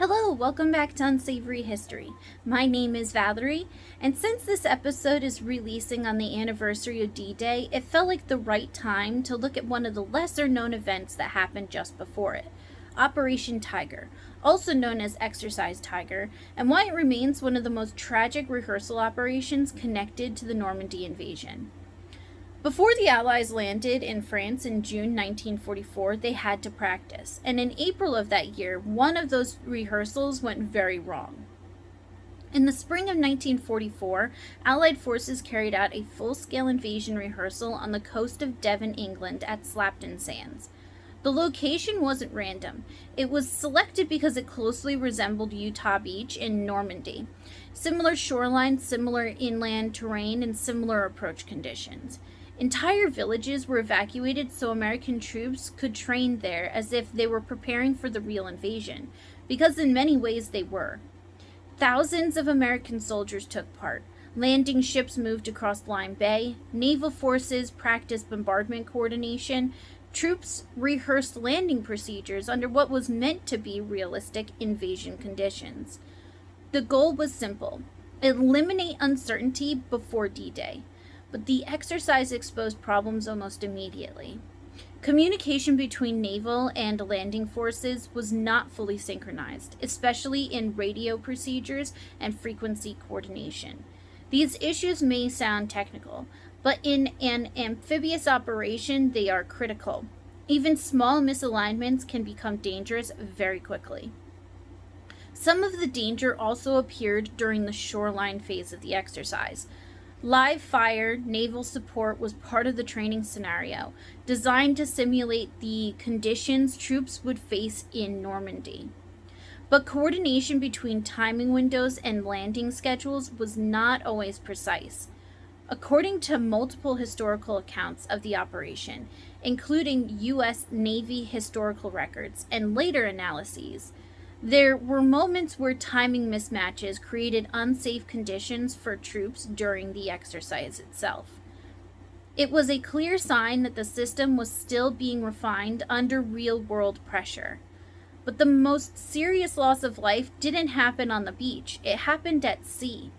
Hello, welcome back to Unsavory History. My name is Valerie, and since this episode is releasing on the anniversary of D-Day, it felt like the right time to look at one of the lesser known events that happened just before it, Operation Tiger, also known as Exercise Tiger, and why it remains one of the most tragic rehearsal operations connected to the Normandy invasion. Before the Allies landed in France in June 1944, they had to practice, and in April of that year, one of those rehearsals went very wrong. In the spring of 1944, Allied forces carried out a full-scale invasion rehearsal on the coast of Devon, England at Slapton Sands. The location wasn't random. It was selected because it closely resembled Utah Beach in Normandy. Similar shoreline, similar inland terrain, and similar approach conditions. Entire villages were evacuated so American troops could train there as if they were preparing for the real invasion, because in many ways they were. Thousands of American soldiers took part. Landing ships moved across Lyme Bay, naval forces practiced bombardment coordination, troops rehearsed landing procedures under what was meant to be realistic invasion conditions. The goal was simple: eliminate uncertainty before D-Day. But the exercise exposed problems almost immediately. Communication between naval and landing forces was not fully synchronized, especially in radio procedures and frequency coordination. These issues may sound technical, but in an amphibious operation, they are critical. Even small misalignments can become dangerous very quickly. Some of the danger also appeared during the shoreline phase of the exercise. Live fire naval support was part of the training scenario, designed to simulate the conditions troops would face in Normandy. But coordination between timing windows and landing schedules was not always precise. According to multiple historical accounts of the operation, including U.S. Navy historical records and later analyses, there were moments where timing mismatches created unsafe conditions for troops during the exercise itself. It was a clear sign that the system was still being refined under real-world pressure. But the most serious loss of life didn't happen on the beach. It happened at sea.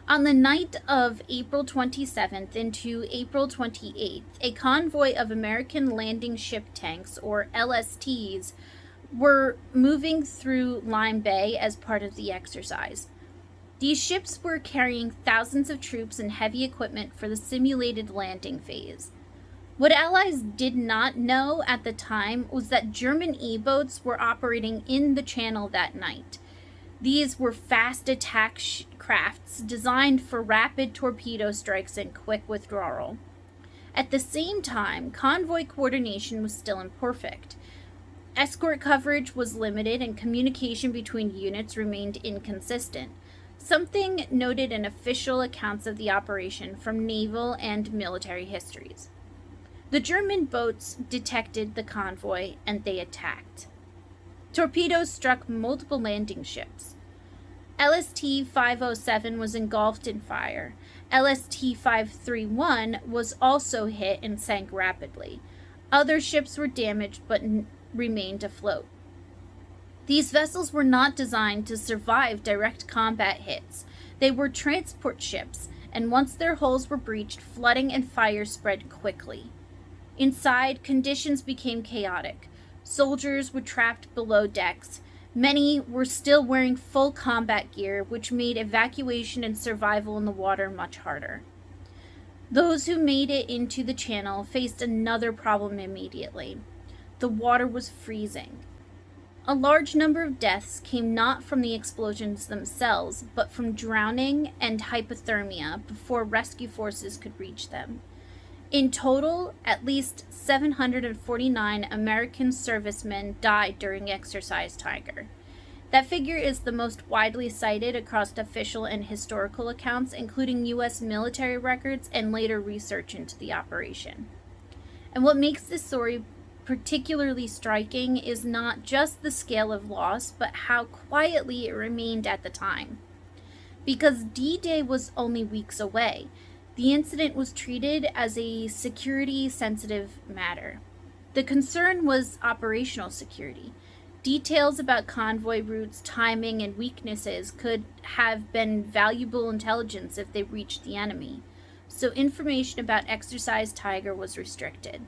On the night of April 27th into April 28th, a convoy of American landing ship tanks, or LSTs, were moving through Lyme Bay as part of the exercise. These ships were carrying thousands of troops and heavy equipment for the simulated landing phase. What Allies did not know at the time was that German E-boats were operating in the channel that night. These were fast attack crafts designed for rapid torpedo strikes and quick withdrawal. At the same time, convoy coordination was still imperfect. Escort coverage was limited and communication between units remained inconsistent, something noted in official accounts of the operation from naval and military histories. The German boats detected the convoy and they attacked. Torpedoes struck multiple landing ships. LST 507 was engulfed in fire. LST 531 was also hit and sank rapidly. Other ships were damaged but remained afloat. These vessels were not designed to survive direct combat hits. They were transport ships, and once their hulls were breached, flooding and fire spread quickly. Inside, conditions became chaotic. Soldiers were trapped below decks. Many were still wearing full combat gear, which made evacuation and survival in the water much harder. Those who made it into the channel faced another problem immediately. The water was freezing. A large number of deaths came not from the explosions themselves, but from drowning and hypothermia before rescue forces could reach them. In total, at least 749 American servicemen died during Exercise Tiger. That figure is the most widely cited across official and historical accounts, including U.S. military records and later research into the operation. And what makes this story particularly striking is not just the scale of loss, but how quietly it remained at the time. Because D-Day was only weeks away, the incident was treated as a security-sensitive matter. The concern was operational security. Details about convoy routes, timing, and weaknesses could have been valuable intelligence if they reached the enemy, so information about Exercise Tiger was restricted.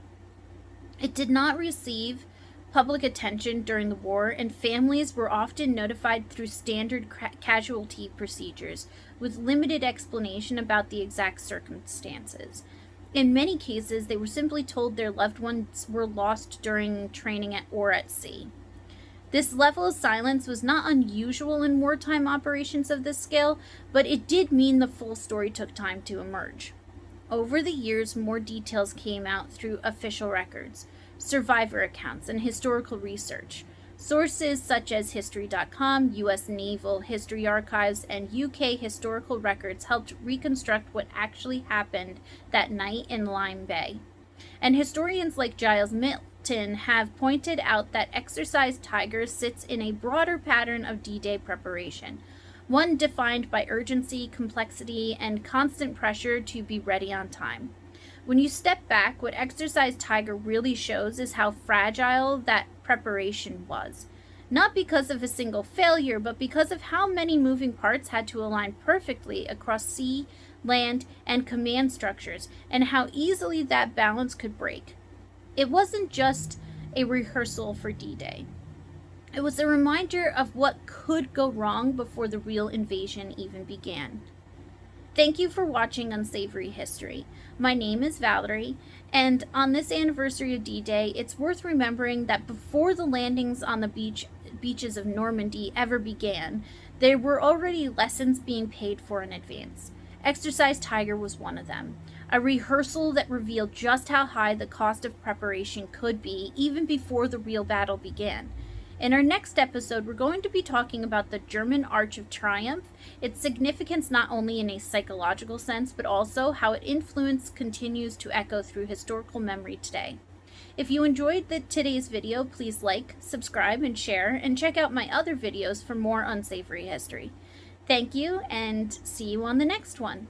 It did not receive public attention during the war, and families were often notified through standard casualty procedures with limited explanation about the exact circumstances. In many cases, they were simply told their loved ones were lost during training or at sea. This level of silence was not unusual in wartime operations of this scale, but it did mean the full story took time to emerge. Over the years, more details came out through official records, survivor accounts, and historical research. Sources such as History.com, U.S. Naval History Archives, and UK historical records helped reconstruct what actually happened that night in Lyme Bay. And historians like Giles Milton have pointed out that Exercise Tiger sits in a broader pattern of D-Day preparation, one defined by urgency, complexity, and constant pressure to be ready on time. When you step back, what Exercise Tiger really shows is how fragile that preparation was. Not because of a single failure, but because of how many moving parts had to align perfectly across sea, land, and command structures, and how easily that balance could break. It wasn't just a rehearsal for D-Day. It was a reminder of what could go wrong before the real invasion even began. Thank you for watching Unsavory History. My name is Valerie, and on this anniversary of D-Day, it's worth remembering that before the landings on the beaches of Normandy ever began, there were already lessons being paid for in advance. Exercise Tiger was one of them, a rehearsal that revealed just how high the cost of preparation could be even before the real battle began. In our next episode, we're going to be talking about the German Arch of Triumph, its significance not only in a psychological sense, but also how its influence continues to echo through historical memory today. If you enjoyed today's video, please like, subscribe, and share, and check out my other videos for more unsavory history. Thank you, and see you on the next one.